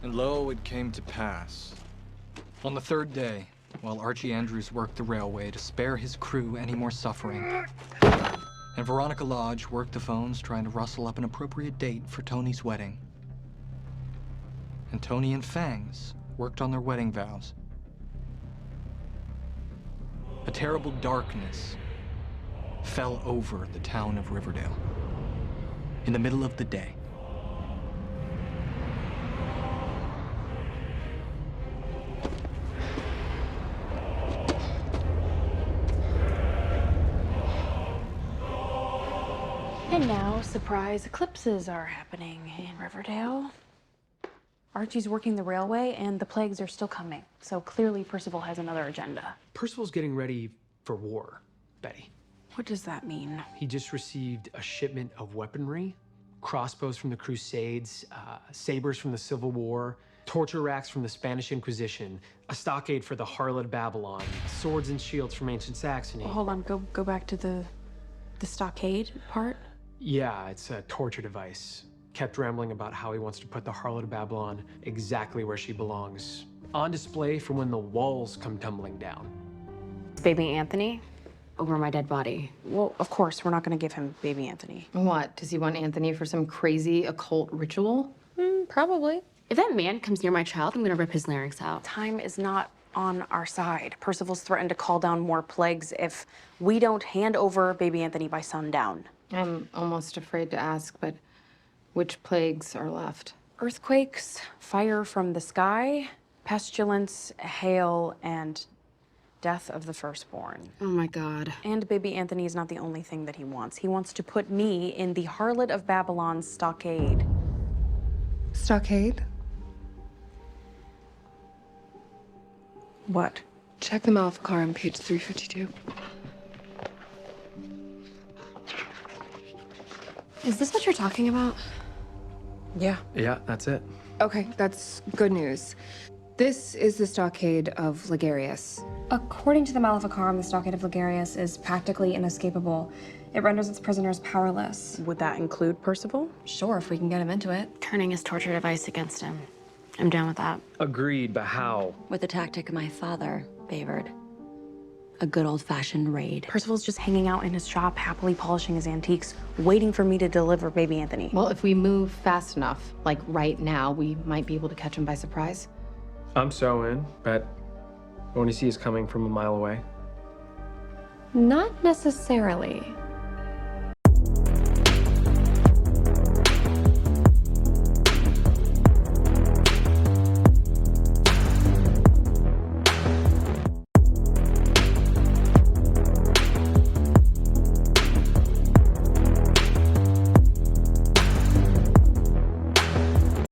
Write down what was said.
And lo, it came to pass. On the third day, while Archie Andrews worked the railway to spare his crew any more suffering, and Veronica Lodge worked the phones trying to rustle up an appropriate date for Tony's wedding. And Tony and Fangs worked on their wedding vows. A terrible darkness fell over the town of Riverdale in the middle of the day. And now, surprise eclipses are happening in Riverdale. Archie's working the railway, and the plagues are still coming. So clearly Percival has another agenda. Percival's getting ready for war, Betty. What does that mean? He just received a shipment of weaponry, crossbows from the Crusades, sabers from the Civil War, torture racks from the Spanish Inquisition, a stockade for the harlot of Babylon, swords and shields from ancient Saxony. Hold on, go back to the stockade part. Yeah, it's a torture device. Kept rambling about how he wants to put the harlot of Babylon exactly where she belongs. On display for when the walls come tumbling down. Baby Anthony over my dead body. Well, of course, we're not going to give him baby Anthony. What? Does he want Anthony for some crazy occult ritual? Probably. If that man comes near my child, I'm gonna rip his larynx out. Time is not on our side. Percival's threatened to call down more plagues if we don't hand over baby Anthony by sundown. I'm almost afraid to ask, but which plagues are left? Earthquakes, fire from the sky, pestilence, hail, and death of the firstborn. Oh my God. And baby Anthony is not the only thing that he wants. He wants to put me in the harlot of Babylon's stockade. Stockade? What? Check the Malfa car on page 352. Is this what you're talking about? Yeah. Yeah, that's it. Okay, that's good news. This is the stockade of Ligarius. According to the Maleficarum, the stockade of Ligarius is practically inescapable. It renders its prisoners powerless. Would that include Percival? Sure, if we can get him into it. Turning his torture device against him. I'm down with that. Agreed, but how? With the tactic my father favored. A good old-fashioned raid. Percival's just hanging out in his shop, happily polishing his antiques, waiting for me to deliver baby Anthony. Well, if we move fast enough, like right now, we might be able to catch him by surprise. I'm so in, but when you see us coming from a mile away. Not necessarily.